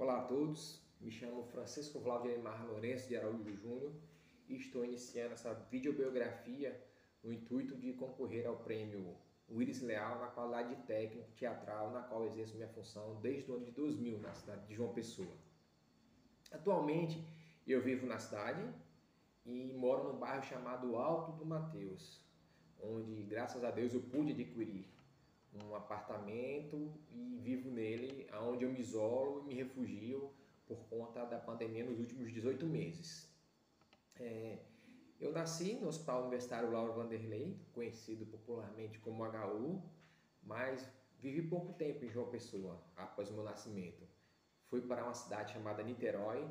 Olá a todos, me chamo Francisco Vladimir Lourenço de Araújo Júnior e estou iniciando essa videobiografia no intuito de concorrer ao prêmio Willis Leal na qualidade de técnico teatral, na qual exerço minha função desde o ano de 2000 na cidade de João Pessoa. Atualmente eu vivo na cidade e moro num bairro chamado Alto do Mateus, onde graças a Deus eu pude adquirir um apartamento e vivo nele, onde eu me isolo e me refugio por conta da pandemia nos últimos 18 meses. Eu nasci no Hospital Universitário Lauro Vanderlei, conhecido popularmente como HU, mas vivi pouco tempo em João Pessoa após o meu nascimento. Fui para uma cidade chamada Niterói,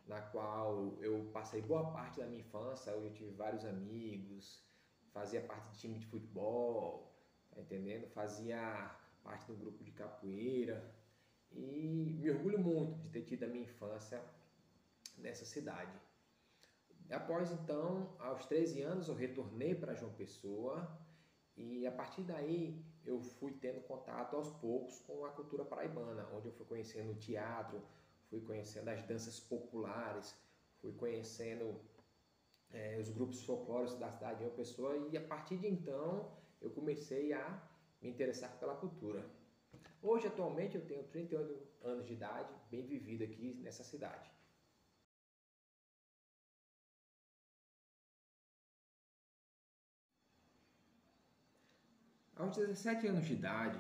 na qual eu passei boa parte da minha infância, onde eu tive vários amigos, fazia parte de time de futebol, tá entendendo? Fazia parte do grupo de capoeira e me orgulho muito de ter tido a minha infância nessa cidade. Após então, aos 13 anos, eu retornei para João Pessoa e a partir daí eu fui tendo contato aos poucos com a cultura paraibana, onde eu fui conhecendo o teatro, fui conhecendo as danças populares, fui conhecendo os grupos folclóricos da cidade de João Pessoa e a partir de então eu comecei a me interessar pela cultura. Hoje, atualmente, eu tenho 38 anos de idade, bem vivido aqui nessa cidade. Aos 17 anos de idade,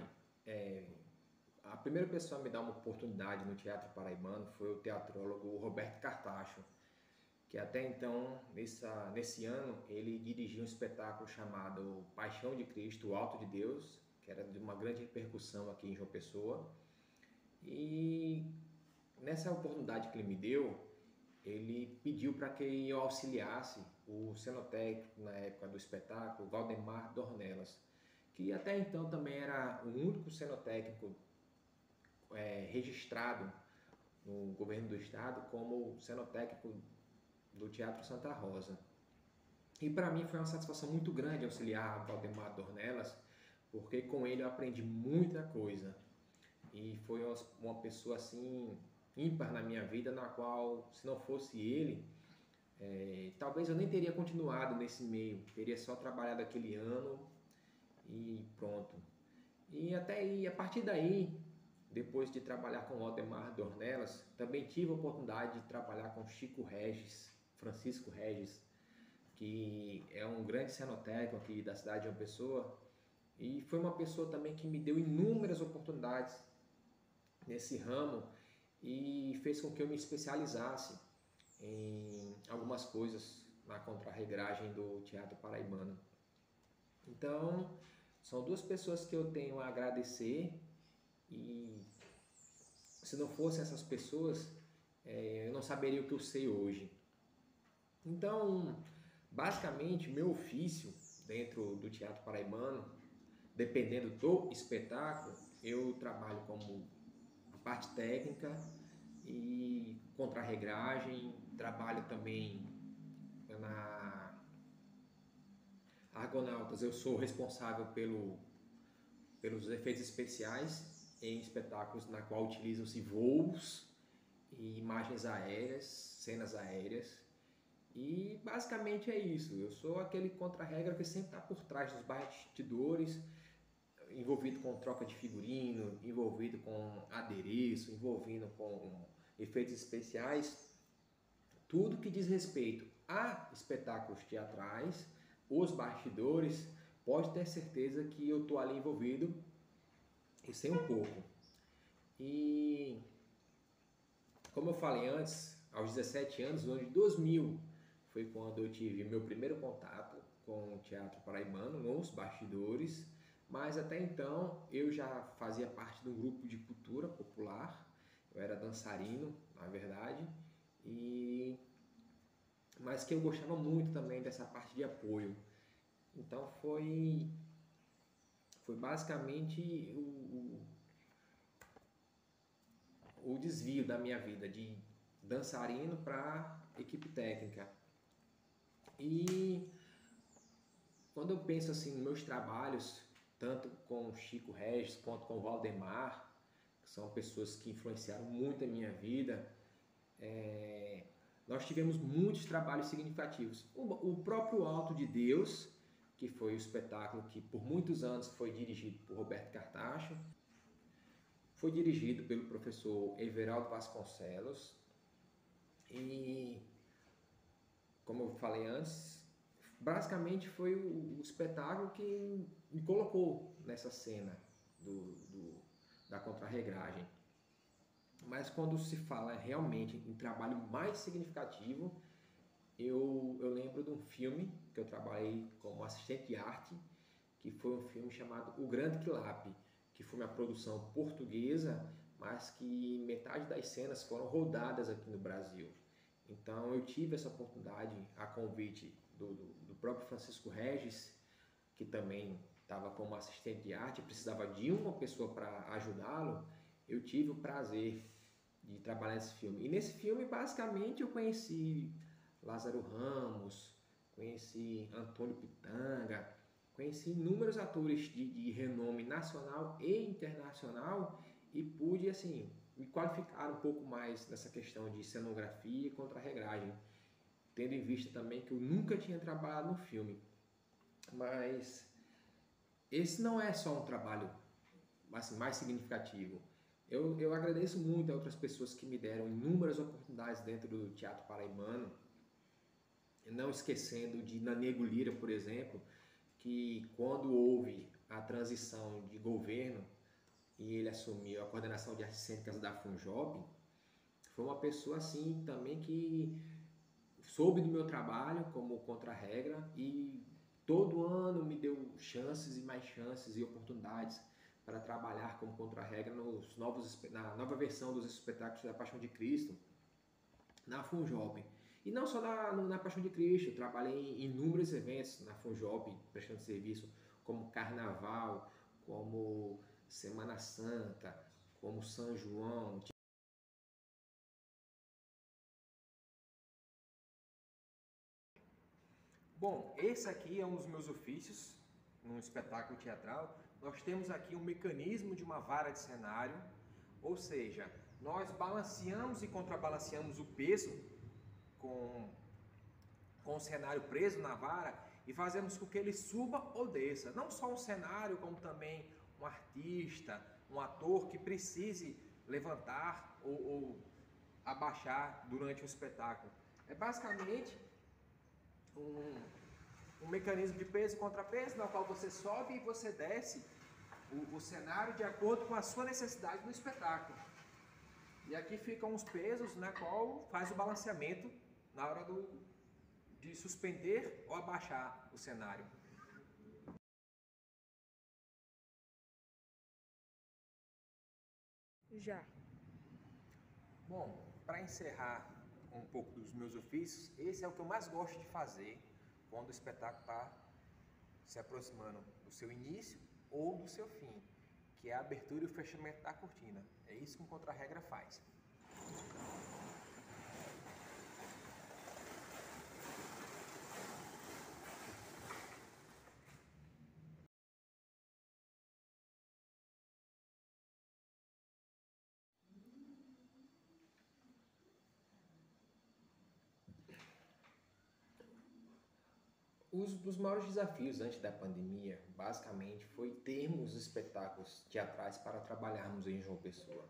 a primeira pessoa a me dar uma oportunidade no teatro paraibano foi o teatrólogo Roberto Cartacho, que até então, nesse ano, ele dirigiu um espetáculo chamado Paixão de Cristo, o Alto de Deus, que era de uma grande repercussão aqui em João Pessoa. E nessa oportunidade que ele me deu, ele pediu para que eu auxiliasse o cenotécnico na época do espetáculo, Valdemar Dornelas, que até então também era o único cenotécnico registrado no governo do estado como cenotécnico do Teatro Santa Rosa. E para mim foi uma satisfação muito grande auxiliar Valdemar Dornelas, porque com ele eu aprendi muita coisa. E foi uma pessoa assim ímpar na minha vida, na qual, se não fosse ele, talvez eu nem teria continuado nesse meio, teria só trabalhado aquele ano e pronto. E até aí, a partir daí, depois de trabalhar com Valdemar Dornelas, também tive a oportunidade de trabalhar com Chico Regis, Francisco Regis, que é um grande cenotécnico aqui da cidade de João Pessoa, e foi uma pessoa também que me deu inúmeras oportunidades nesse ramo e fez com que eu me especializasse em algumas coisas na contrarregragem do teatro paraibano. Então, são duas pessoas que eu tenho a agradecer e se não fossem essas pessoas, eu não saberia o que eu sei hoje. Então, basicamente, meu ofício dentro do teatro paraibano, dependendo do espetáculo, eu trabalho como a parte técnica e contrarregragem, trabalho também na Argonautas, eu sou responsável pelos efeitos especiais em espetáculos na qual utilizam-se voos e imagens aéreas, cenas aéreas. E basicamente é isso, eu sou aquele contra-regra que sempre está por trás dos bastidores, envolvido com troca de figurino, envolvido com adereço, envolvido com efeitos especiais, tudo que diz respeito a espetáculos teatrais, os bastidores, pode ter certeza que eu estou ali envolvido e sei um pouco. E como eu falei antes, aos 17 anos, no ano de 2000, foi quando eu tive meu primeiro contato com o teatro paraibano, nos bastidores, mas até então eu já fazia parte de um grupo de cultura popular, eu era dançarino, na verdade, mas que eu gostava muito também dessa parte de apoio. Então foi basicamente o desvio da minha vida de dançarino para equipe técnica. E quando eu penso assim nos meus trabalhos, tanto com o Chico Regis quanto com o Valdemar, são pessoas que influenciaram muito a minha vida. Nós tivemos muitos trabalhos significativos. O próprio Alto de Deus, que foi o espetáculo que por muitos anos foi dirigido por Roberto Cartacho, foi dirigido pelo professor Everaldo Vasconcelos e, como eu falei antes, basicamente foi o espetáculo que me colocou nessa cena da contrarregragem. Mas quando se fala realmente em trabalho mais significativo, eu lembro de um filme que eu trabalhei como assistente de arte, que foi um filme chamado O Grande Quilape, que foi uma produção portuguesa, mas que metade das cenas foram rodadas aqui no Brasil. Então eu tive essa oportunidade, a convite do próprio Francisco Regis, que também estava como assistente de arte, precisava de uma pessoa para ajudá-lo. Eu tive o prazer de trabalhar nesse filme. E nesse filme, basicamente, eu conheci Lázaro Ramos, conheci Antônio Pitanga, conheci inúmeros atores de renome nacional e internacional e pude, assim, me qualificar um pouco mais nessa questão de cenografia e contrarregragem, tendo em vista também que eu nunca tinha trabalhado no filme. Mas esse não é só um trabalho assim, mais significativo. Eu agradeço muito a outras pessoas que me deram inúmeras oportunidades dentro do Teatro Paraibano, não esquecendo de Nanego Lira, por exemplo, que quando houve a transição de governo e ele assumiu a coordenação de artes cênicas da FUNJOP, foi uma pessoa assim também que soube do meu trabalho como contra-regra e todo ano me deu chances e mais chances e oportunidades para trabalhar como contra-regra na nova versão dos espetáculos da Paixão de Cristo, na FUNJOP. E não só na Paixão de Cristo, eu trabalhei em inúmeros eventos na FUNJOP, prestando serviço, como Carnaval, como Semana Santa, como São João. Bom, esse aqui é um dos meus ofícios, num espetáculo teatral. Nós temos aqui um mecanismo de uma vara de cenário, ou seja, nós balanceamos e contrabalanceamos o peso com o cenário preso na vara e fazemos com que ele suba ou desça. Não só um cenário, como também um artista, um ator que precise levantar ou abaixar durante o espetáculo. É basicamente um mecanismo de peso e contrapeso, no qual você sobe e você desce o cenário de acordo com a sua necessidade no espetáculo. E aqui ficam os pesos na qual faz o balanceamento na hora de suspender ou abaixar o cenário. Já. Bom, para encerrar um pouco dos meus ofícios, esse é o que eu mais gosto de fazer quando o espetáculo está se aproximando do seu início ou do seu fim, que é a abertura e o fechamento da cortina. É isso que um contra-regra faz. Um dos maiores desafios antes da pandemia, basicamente, foi termos espetáculos teatrais para trabalharmos em João Pessoa.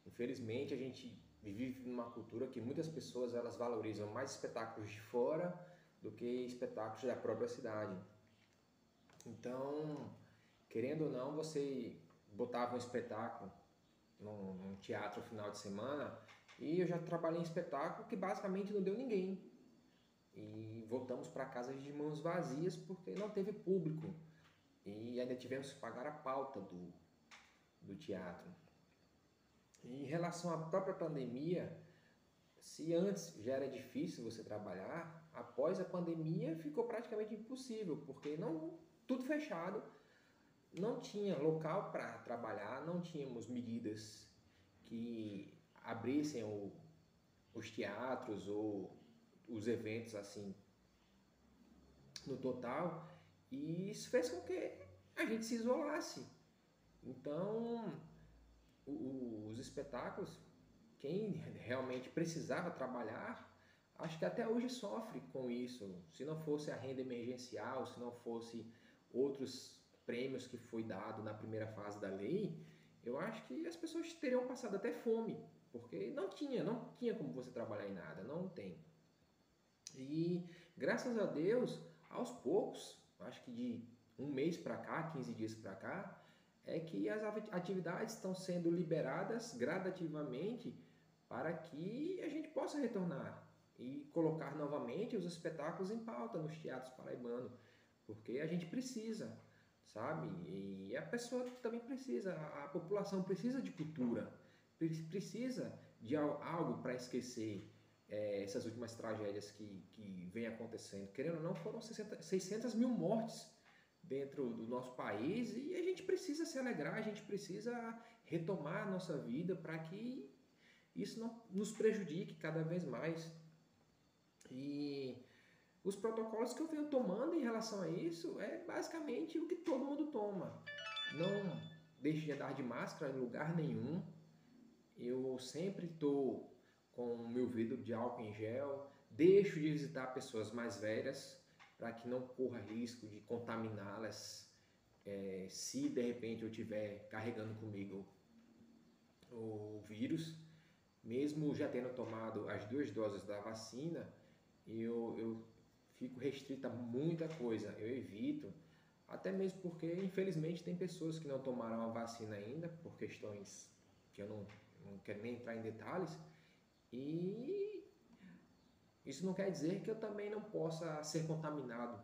Infelizmente, a gente vive numa cultura que muitas pessoas elas valorizam mais espetáculos de fora do que espetáculos da própria cidade. Então, querendo ou não, você botava um espetáculo num teatro no final de semana e eu já trabalhei em espetáculo que basicamente não deu ninguém. E voltamos para casa de mãos vazias porque não teve público e ainda tivemos que pagar a pauta do teatro. Em relação à própria pandemia, se antes já era difícil você trabalhar, após a pandemia ficou praticamente impossível, porque não tudo fechado, não tinha local para trabalhar, não tínhamos medidas que abrissem os teatros ou os eventos assim no total, e isso fez com que a gente se isolasse. Então os espetáculos, quem realmente precisava trabalhar, acho que até hoje sofre com isso. Se não fosse a renda emergencial, se não fosse outros prêmios que foi dado na primeira fase da lei, eu acho que as pessoas teriam passado até fome, porque não tinha como você trabalhar em nada, não tem. E graças a Deus, aos poucos, acho que de um mês para cá, 15 dias para cá, é que as atividades estão sendo liberadas gradativamente para que a gente possa retornar e colocar novamente os espetáculos em pauta nos teatros paraibanos, porque a gente precisa, sabe? E a pessoa também precisa, a população precisa de cultura, precisa de algo para esquecer essas últimas tragédias que vem acontecendo. Querendo ou não, foram 600 mil mortes dentro do nosso país e a gente precisa se alegrar, a gente precisa retomar a nossa vida para que isso não nos prejudique cada vez mais. E os protocolos que eu venho tomando em relação a isso é basicamente o que todo mundo toma. Não deixe de andar de máscara em lugar nenhum. Eu sempre estou com o meu vidro de álcool em gel. Deixo de visitar pessoas mais velhas para que não corra risco de contaminá-las se de repente eu estiver carregando comigo o vírus. Mesmo já tendo tomado as 2 doses da vacina, eu fico restrito a muita coisa, eu evito, até mesmo porque infelizmente tem pessoas que não tomaram a vacina ainda, por questões que eu não quero nem entrar em detalhes, e isso não quer dizer que eu também não possa ser contaminado,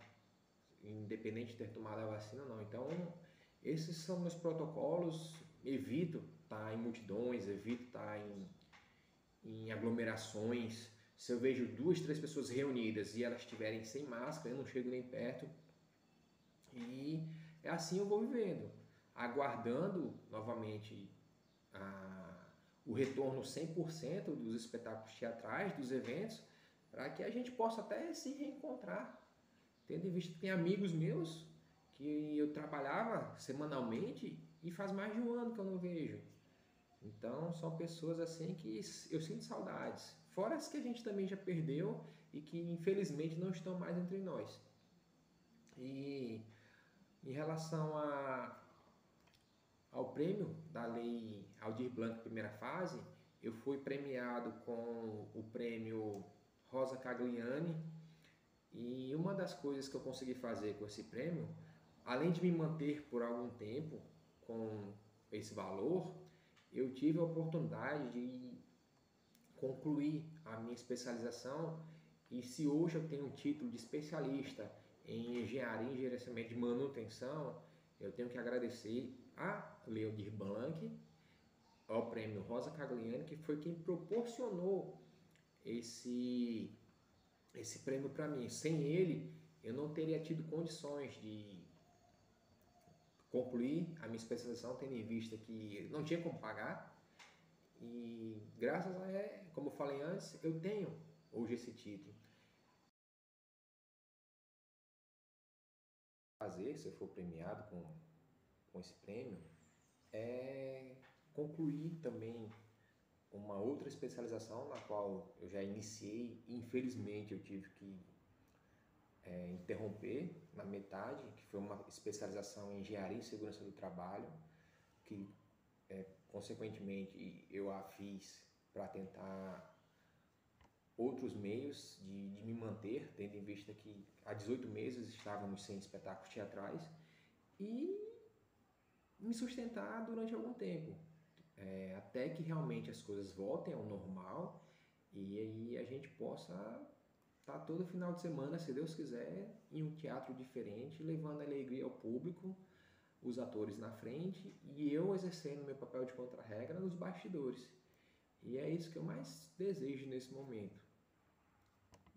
independente de ter tomado a vacina ou não. Então, esses são meus protocolos, evito estar em multidões, evito estar em aglomerações. Se eu vejo 2, 3 pessoas reunidas e elas estiverem sem máscara, eu não chego nem perto. E é assim eu vou vivendo, aguardando novamente o retorno 100% dos espetáculos teatrais, dos eventos, para que a gente possa até se reencontrar. Tendo em vista que tem amigos meus que eu trabalhava semanalmente e faz mais de um ano que eu não vejo. Então são pessoas assim que eu sinto saudades, fora as que a gente também já perdeu e que infelizmente não estão mais entre nós. E em relação ao prêmio da Lei Aldir Blanc primeira fase, eu fui premiado com o prêmio Rosa Cagliani, e uma das coisas que eu consegui fazer com esse prêmio, além de me manter por algum tempo com esse valor, eu tive a oportunidade de concluir a minha especialização, e se hoje eu tenho um título de especialista em engenharia e gerenciamento de manutenção, eu tenho que agradecer a Lei Aldir Blanc, ao prêmio Rosa Cagliani, que foi quem proporcionou esse prêmio para mim. Sem ele, eu não teria tido condições de concluir a minha especialização, tendo em vista que não tinha como pagar. E graças a ele, como eu falei antes, eu tenho hoje esse título. Fazer, se eu for premiado com esse prêmio, é concluir também uma outra especialização na qual eu já iniciei e infelizmente eu tive que interromper na metade, que foi uma especialização em engenharia e segurança do trabalho, que consequentemente eu a fiz para tentar outros meios de me manter, tendo em vista que há 18 meses estávamos sem espetáculos teatrais, e me sustentar durante algum tempo, até que realmente as coisas voltem ao normal e aí a gente possa estar todo final de semana, se Deus quiser, em um teatro diferente, levando alegria ao público, os atores na frente e eu exercendo meu papel de contra-regra nos bastidores. E é isso que eu mais desejo nesse momento.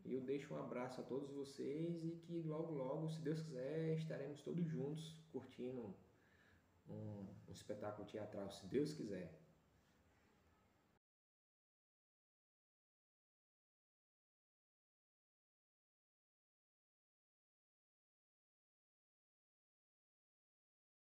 Eu deixo um abraço a todos vocês e que logo, logo, se Deus quiser, estaremos todos juntos curtindo um espetáculo teatral, se Deus quiser.